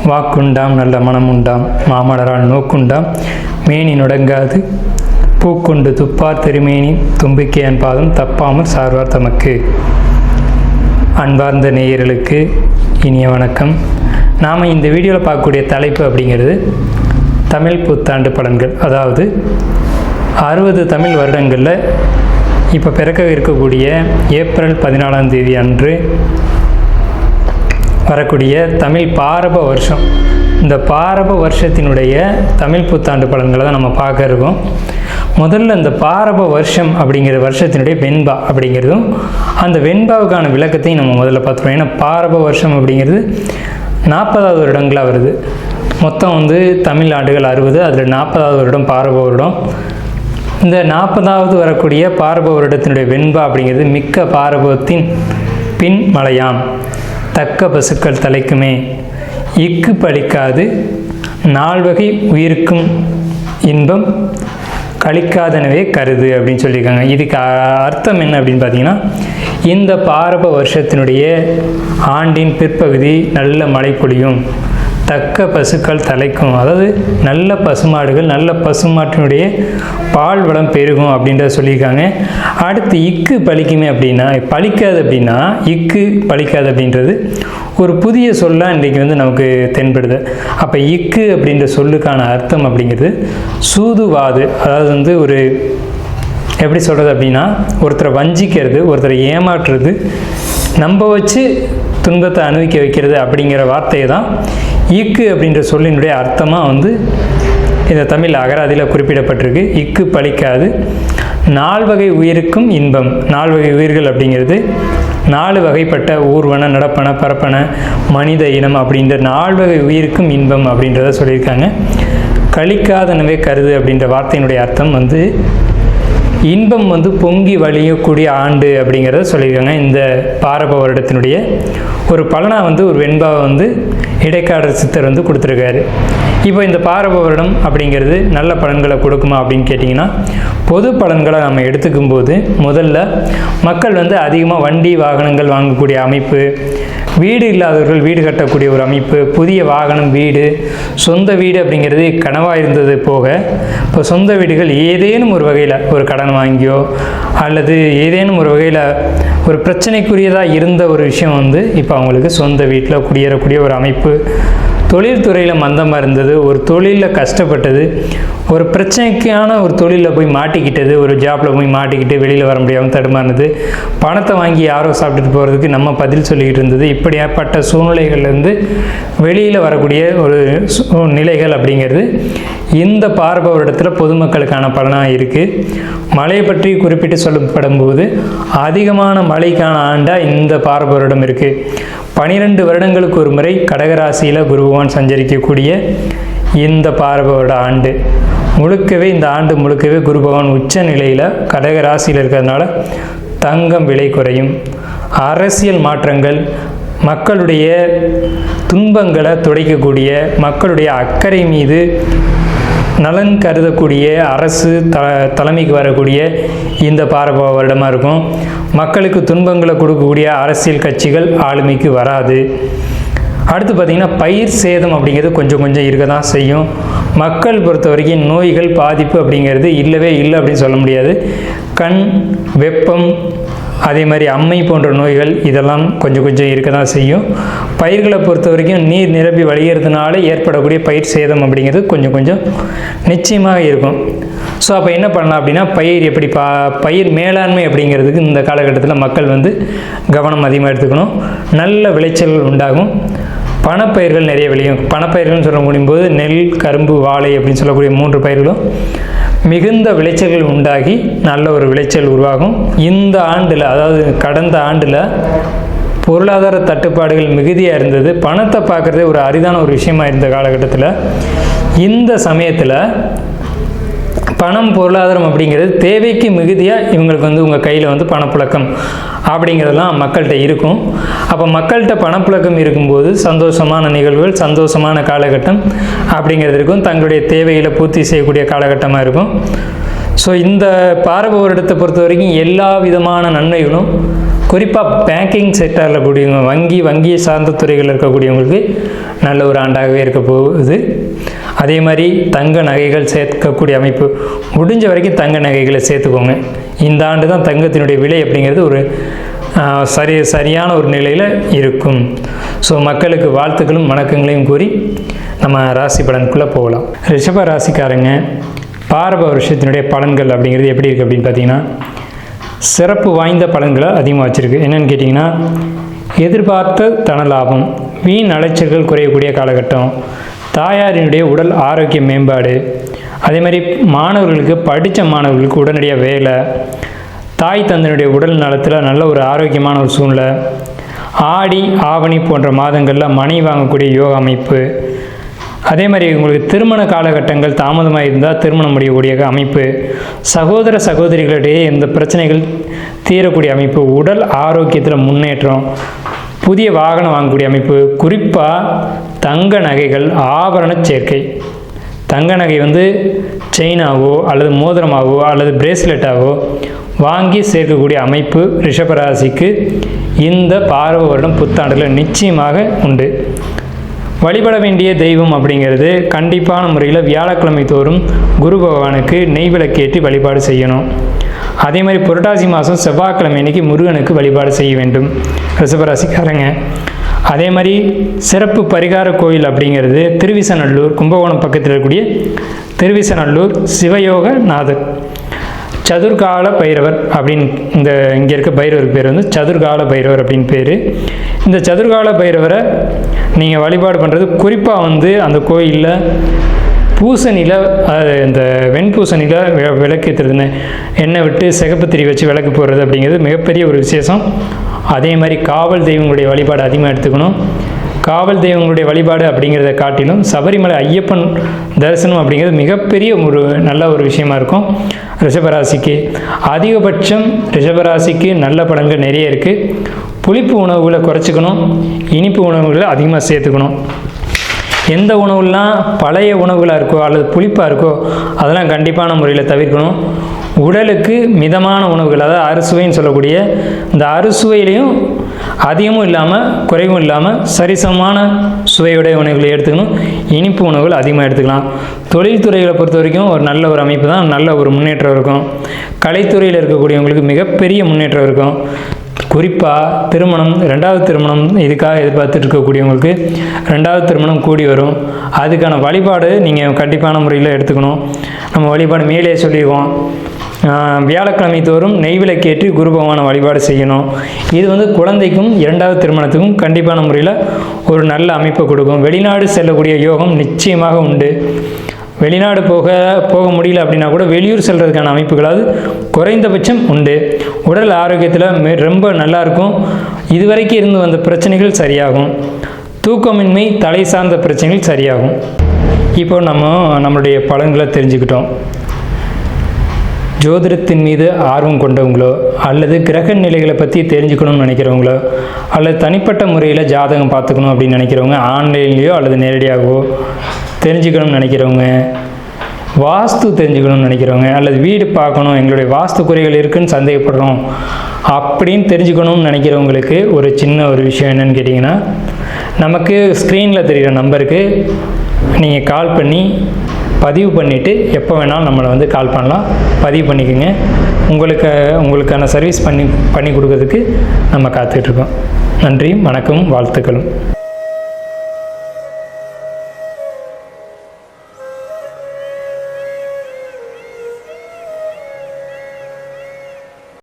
வாக்குண்டாம் நல்ல மனமுண்டாம் மாமலரால் நோக்குண்டாம் மேனி நுடங்காது பூக்கொண்டு துப்பார் திருமேனி தும்பிக்கையன் பாதம் தப்பாமல் சார்வார் தமக்கு. அன்பார்ந்த நேயர்களுக்கு இனிய வணக்கம். நாம் இந்த வீடியோவில் பார்க்கக்கூடிய தலைப்பு அப்படிங்கிறது தமிழ் புத்தாண்டு பலன்கள். அதாவது 60 தமிழ் வருடங்களில் இப்போ பிறக்க இருக்கக்கூடிய ஏப்ரல் 14ஆம் தேதி அன்று வரக்கூடிய தமிழ் பாரப வருஷம், இந்த பாரப வருஷத்தினுடைய தமிழ் புத்தாண்டு பலன்களை தான் நம்ம பார்க்க இருக்கோம். முதல்ல இந்த பாரப வருஷம் அப்படிங்கிற வருஷத்தினுடைய வெண்பா அப்படிங்கிறதும் அந்த வெண்பாவுக்கான விளக்கத்தையும் நம்ம முதல்ல பார்த்துருவோம். ஏன்னா பாரப வருஷம் அப்படிங்கிறது 40வது வருடங்களாக வருது. மொத்தம் தமிழ் ஆண்டுகள் 60, அதில் 40வது வருடம் பாரப வருடம். இந்த 40வது வரக்கூடிய பாரப வருடத்தினுடைய வெண்பா அப்படிங்கிறது மிக்க பாரபத்தின் பின் மலையாம் தக்க பசுக்கள் தலைக்குமே இக்கு பழிக்காது நால்வகை உயிருக்கும் இன்பம் கழிக்காதனவே கருது அப்படின்னு சொல்லியிருக்காங்க. இதுக்கு அர்த்தம் என்ன அப்படின்னு பார்த்தீங்கன்னா, இந்த பாரப வருஷத்தினுடைய ஆண்டின் பிற்பகுதி நல்ல மழை பொழியும், தக்க பசுக்கள் தலைக்கும், அதாவது நல்ல பசுமாடுகள் நல்ல பசுமாட்டினுடைய பால் வளம் பெருகும் அப்படின்றத சொல்லியிருக்காங்க. அடுத்து இக்கு பழிக்குமே அப்படின்னா, பழிக்காது அப்படின்னா இக்கு பழிக்காது அப்படின்றது ஒரு புதிய சொல்லாக இன்றைக்கி நமக்கு தென்படுது. அப்போ இக்கு அப்படின்ற சொல்லுக்கான அர்த்தம் அப்படிங்கிறது சூதுவாது. அதாவது ஒரு எப்படி சொல்கிறது அப்படின்னா, ஒருத்தரை வஞ்சிக்கிறது, ஒருத்தரை ஏமாற்றுறது, நம்ப வச்சு துன்பத்தை அனுபவிக்க வைக்கிறது அப்படிங்கிற வார்த்தையை தான் இக்கு அப்படின்ற சொல்லினுடைய அர்த்தமாக இந்த தமிழ் அகராதியில் குறிப்பிடப்பட்டிருக்கு. இக்கு பழிக்காது நால்வகை உயிருக்கும் இன்பம். 4 வகை உயிர்கள் அப்படிங்கிறது 4 வகைப்பட்ட ஊர்வன, நடப்பன, பரப்பன, மனித இனம் அப்படின்ற 4 வகை உயிருக்கும் இன்பம் அப்படின்றத சொல்லியிருக்காங்க. கழிக்காதனவே கருது அப்படின்ற வார்த்தையினுடைய அர்த்தம் இன்பம் பொங்கி வழியக்கூடிய ஆண்டு அப்படிங்கிறத சொல்லியிருக்காங்க. இந்த பாரப வருடத்தினுடைய ஒரு பலனாக ஒரு வெண்பாவை இடைக்காடர் சித்தர் கொடுத்துருக்காரு. இப்போ இந்த பாரப வருடம் அப்படிங்கிறது நல்ல பலன்களை கொடுக்குமா அப்படின்னு கேட்டிங்கன்னா, பொது பலன்களை நம்ம எடுத்துக்கும் போது முதல்ல மக்கள் அதிகமாக வண்டி வாகனங்கள் வாங்கக்கூடிய அமைப்பு, வீடு இல்லாதவர்கள் வீடு கட்டக்கூடிய ஒரு அமைப்பு, புதிய வாகனம், வீடு, சொந்த வீடு அப்படிங்கிறது கனவாக இருந்தது போக இப்போ சொந்த வீடுகள் ஏதேனும் ஒரு வகையில் ஒரு கடன் வாங்கியோ அல்லது ஏதேனும் ஒரு வகையில் ஒரு பிரச்சனைக்குரியதாக இருந்த ஒரு விஷயம் இப்போ அவங்களுக்கு சொந்த வீட்டில் குடியேறக்கூடிய ஒரு அமைப்பு, தொழில்துறையில் மந்தமாக இருந்தது, ஒரு தொழிலில் கஷ்டப்பட்டது, ஒரு பிரச்சனைக்கான ஒரு தொழிலில் போய் மாட்டிக்கிட்டது, ஒரு ஜாப்பில் போய் மாட்டிக்கிட்டு வெளியில் வர முடியாமல் தடுமாறினது, பணத்தை வாங்கி யாரோ சாப்பிட்டுட்டு போகிறதுக்கு நம்ம பதில் சொல்லிக்கிட்டு இருந்தது, இப்படியாப்பட்ட சூழ்நிலைகள்லேருந்து வெளியில் வரக்கூடிய ஒரு நிலைகள் அப்படிங்கிறது இந்த பாரப வருடத்தில் பொதுமக்களுக்கான பலனாக இருக்குது. மழை பற்றி குறிப்பிட்டு சொல்லப்படும் போது அதிகமான மழைக்கான ஆண்டாக இந்த பாரப வருடம் இருக்குது. 12 வருடங்களுக்கு ஒரு முறை கடகராசியில் குரு பகவான் சஞ்சரிக்கக்கூடிய இந்த பாரப வருட ஆண்டு முழுக்கவே, இந்த ஆண்டு முழுக்கவே குரு பகவான் உச்ச நிலையில் கடகராசியில் இருக்கிறதுனால தங்கம் விலை குறையும், அரசியல் மாற்றங்கள், மக்களுடைய துன்பங்களை துடைக்கக்கூடிய, மக்களுடைய அக்கறை மீது நலன் கருதக்கூடிய அரசு தலைமைக்கு வரக்கூடிய இந்த பாரப வருடமாக இருக்கும். மக்களுக்கு துன்பங்களை கொடுக்கக்கூடிய அரசியல் கட்சிகள் ஆளுமைக்கு வராது. அடுத்து பார்த்திங்கன்னா, பயிர் சேதம் அப்படிங்கிறது கொஞ்சம் கொஞ்சம் இருக்க தான் செய்யும். மக்கள் பொறுத்த வரைக்கும் நோய்கள் பாதிப்பு அப்படிங்கிறது இல்லவே இல்லை அப்படின்னு சொல்ல முடியாது. கண், வெப்பம், அதே மாதிரி அம்மை போன்ற நோய்கள் இதெல்லாம் கொஞ்சம் கொஞ்சம் இருக்க தான் செய்யும். பயிர்களை பொறுத்த வரைக்கும் நீர் நிரம்பி வழிகிறதுனால ஏற்படக்கூடிய பயிர் சேதம் அப்படிங்கிறது கொஞ்சம் கொஞ்சம் நிச்சயமாக இருக்கும். ஸோ அப்போ என்ன பண்ணலாம் அப்படின்னா, பயிர் எப்படி பயிர் மேலாண்மை அப்படிங்கிறதுக்கு இந்த காலகட்டத்தில் மக்கள் கவனம் அதிகமாக எடுத்துக்கணும். நல்ல விளைச்சல் உண்டாகும். பணப்பயிர்கள் நிறைய விளையும். பணப்பயிர்கள்னு சொல்ல முடியும்போது நெல், கரும்பு, வாழை அப்படின்னு சொல்லக்கூடிய 3 பயிர்களும் மிகுந்த விளைச்சல்கள் உண்டாகி நல்ல ஒரு விளைச்சல் உருவாகும். இந்த ஆண்டில், அதாவது கடந்த ஆண்டில் பொருளாதார தட்டுப்பாடுகள் மிகுதியாக இருந்தது. பணத்தை பார்க்குறதே ஒரு அரிதான ஒரு விஷயமா இருந்த காலகட்டத்தில் இந்த சமயத்தில் பணம், பொருளாதாரம் அப்படிங்கிறது தேவைக்கு மிகுதியாக இவங்களுக்கு உங்கள் கையில் பணப்புழக்கம் அப்படிங்கிறதெல்லாம் மக்கள்கிட்ட இருக்கும். அப்போ மக்கள்கிட்ட பணப்புழக்கம் இருக்கும்போது சந்தோஷமான நிகழ்வுகள், சந்தோஷமான காலகட்டம் அப்படிங்கிறது இருக்கும். தங்களுடைய தேவைகளை பூர்த்தி செய்யக்கூடிய காலகட்டமாக இருக்கும். ஸோ இந்த பாரப வருடத்தை பொறுத்த வரைக்கும் எல்லா விதமான நன்மைகளும் குறிப்பாக பேங்கிங் செக்டரில் கூடியவங்க, வங்கியை சார்ந்த துறைகளில் இருக்கக்கூடியவங்களுக்கு நல்ல ஒரு ஆண்டாகவே இருக்க போகுது. அதே மாதிரி தங்க நகைகள் சேர்க்கக்கூடிய அமைப்பு, முடிஞ்ச வரைக்கும் தங்க நகைகளை சேர்த்துக்கோங்க. இந்த ஆண்டு தான் தங்கத்தினுடைய விலை அப்படிங்கிறது ஒரு சரியான ஒரு நிலையில் இருக்கும். ஸோ மக்களுக்கு வாழ்த்துக்களும் வணக்கங்களையும் கூறி நம்ம ராசி பலனுக்குள்ளே போகலாம். ரிஷப ராசிக்காரங்க பாரப வருஷத்தினுடைய பலன்கள் அப்படிங்கிறது எப்படி இருக்குது அப்படின்னு பார்த்தீங்கன்னா, சிறப்பு வாய்ந்த பலன்களை அதிகமாக வச்சுருக்கு. என்னென்னு கேட்டிங்கன்னா, எதிர்பார்த்த தன லாபம், வீண் அலைச்சல்கள் குறையக்கூடிய காலகட்டம், தாயாரினுடைய உடல் ஆரோக்கிய மேம்பாடு, அதே மாதிரி மாணவர்களுக்கு படித்த மாணவர்களுக்கு உடனடியாக வேலை, தாய் தந்தனுடைய உடல் நலத்தில் நல்ல ஒரு ஆரோக்கியமான ஒரு சூழ்நிலை, ஆடி ஆவணி போன்ற மாதங்களில் மனை வாங்கக்கூடிய யோக அமைப்பு, அதே மாதிரி உங்களுக்கு திருமண காலகட்டங்கள் தாமதமாக இருந்தால் திருமணம் முடியக்கூடிய அமைப்பு, சகோதர சகோதரிகளிடையே இந்த பிரச்சனைகள் தீரக்கூடிய அமைப்பு, உடல் ஆரோக்கியத்தில் முன்னேற்றம், புதிய வாகனம் வாங்கக்கூடிய அமைப்பு, குறிப்பாக தங்க நகைகள் ஆபரண சேர்க்கை. தங்க நகை செயினாவோ அல்லது மோதிரமாகவோ அல்லது பிரேஸ்லெட்டாவோ வாங்கி சேர்க்கக்கூடிய அமைப்பு ரிஷபராசிக்கு இந்த பாரப வருடம் புத்தாண்டில் நிச்சயமாக உண்டு. வழிபட வேண்டிய தெய்வம் அப்படிங்கிறது கண்டிப்பான முறையில் வியாழக்கிழமை தோறும் குரு பகவானுக்கு நெய் விளக்கேற்றி வழிபாடு செய்யணும். அதே மாதிரி புரட்டாசி மாதம் செவ்வாய்க்கிழமை அன்னைக்கு முருகனுக்கு வழிபாடு செய்ய வேண்டும் ரிஷபராசிக்காரங்க. அதே மாதிரி சிறப்பு பரிகார கோயில் அப்படிங்கிறது திருவிசநல்லூர், கும்பகோணம் பக்கத்தில் இருக்கக்கூடிய திருவிசநல்லூர் சிவயோகநாதர் சதுர்கால பைரவர் அப்படின்னு இங்கே இருக்க பைரவர் பேர் சதுர்கால பைரவர் அப்படின்னு பேர். இந்த சதுர்கால பைரவரை நீங்கள் வழிபாடு பண்ணுறது குறிப்பாக அந்த கோயிலில் பூசணியில் இந்த வெண்பூசணியில் விளக்கேற்றுறதுன்னு எண்ணெய் விட்டு சிகப்பு திரி வச்சு விளக்கு போடுறது அப்படிங்கிறது மிகப்பெரிய ஒரு விசேஷம். அதே மாதிரி காவல் தெய்வங்களுடைய வழிபாடு அதிகமாக எடுத்துக்கணும். காவல் தெய்வங்களுடைய வழிபாடு அப்படிங்கிறத காட்டிலும் சபரிமலை ஐயப்பன் தரிசனம் அப்படிங்கிறது மிகப்பெரிய ஒரு நல்ல ஒரு விஷயமா இருக்கும் ரிஷபராசிக்கு. அதிகபட்சம் ரிஷபராசிக்கு நல்ல பலன்கள் நிறைய இருக்குது. புளிப்பு உணவுகளை குறைச்சிக்கணும், இனிப்பு உணவுகளை அதிகமாக சேர்த்துக்கணும். எந்த உணவுலாம் பழைய உணவுகளாக இருக்கோ அல்லது புளிப்பாக இருக்கோ அதெல்லாம் கண்டிப்பான முறையில் தவிர்க்கணும். உடலுக்கு மிதமான உணவுகள், அதாவது அறுசுவைன்னு சொல்லக்கூடிய இந்த அறுசுவையிலையும் அதிகமும் இல்லாமல் குறைவும் இல்லாமல் சரிசமமான சுவையுடைய உணவுகளை எடுத்துக்கணும். இனிப்பு உணவுகள் அதிகமாக எடுத்துக்கலாம். தொழில்துறைகளை பொறுத்த வரைக்கும் ஒரு நல்ல ஒரு அமைப்பு தான், நல்ல ஒரு முன்னேற்றம் இருக்கும். கலைத்துறையில் இருக்கக்கூடியவங்களுக்கு மிகப்பெரிய முன்னேற்றம் இருக்கும். குறிப்பாக திருமணம், ரெண்டாவது திருமணம் இதுக்காக எதிர்பார்த்துட்டு இருக்கக்கூடியவங்களுக்கு ரெண்டாவது திருமணம் கூடி வரும். அதுக்கான வழிபாடு நீங்கள் கண்டிப்பான முறையில் எடுத்துக்கணும். நம்ம வழிபாடு மேலே சொல்லிடுவோம். வியாழக்கிழமை தோறும் நெய் விளக்கேற்றி குரு பகவானை வழிபாடு செய்யணும். இது குழந்தைக்கும் இரண்டாவது திருமணத்துக்கும் கண்டிப்பான முறையில் ஒரு நல்ல அமைப்பை கொடுக்கும். வெளிநாடு செல்லக்கூடிய யோகம் நிச்சயமாக உண்டு. வெளிநாடு போக முடியல அப்படின்னா கூட வெளியூர் செல்றதுக்கான அமைப்புகளாவது குறைந்தபட்சம் உண்டு. உடல் ஆரோக்கியத்தில் ரொம்ப நல்லாயிருக்கும். இதுவரைக்கும் இருந்து வந்த பிரச்சனைகள் சரியாகும். தூக்கமின்மை, தலை சார்ந்த பிரச்சனைகள் சரியாகும். இப்போ நம்மளுடைய பலன்களை தெரிஞ்சுக்கிட்டோம். ஜோதிடத்தின் மீது ஆர்வம் கொண்டவங்களோ அல்லது கிரக நிலைகளை பற்றி தெரிஞ்சுக்கணும்னு நினைக்கிறவங்களோ அல்லது தனிப்பட்ட முறையில் ஜாதகம் பார்த்துக்கணும் அப்படின்னு நினைக்கிறவங்க, ஆன்லைன்லேயோ அல்லது நேரடியாகவோ தெரிஞ்சுக்கணும்னு நினைக்கிறவங்க, வாஸ்து தெரிஞ்சுக்கணும்னு நினைக்கிறவங்க, அல்லது வீடு பார்க்கணும், எங்களுடைய வாஸ்து குறைகள் இருக்குதுன்னு சந்தேகப்படுறோம் அப்படின்னு தெரிஞ்சுக்கணும்னு நினைக்கிறவங்களுக்கு ஒரு சின்ன ஒரு விஷயம் என்னென்னு கேட்டிங்கன்னா, நமக்கு ஸ்க்ரீனில் தெரிகிற நம்பருக்கு நீங்கள் கால் பண்ணி பதிவு பண்ணிவிட்டு எப்போ வேணாலும் நம்மளை கால் பண்ணலாம். பதிவு பண்ணிக்கோங்க. உங்களுக்கான சர்வீஸ் பண்ணி கொடுக்கறதுக்கு நம்ம காத்துட்ருக்கோம். நன்றி, வணக்கம், வாழ்த்துக்களும்.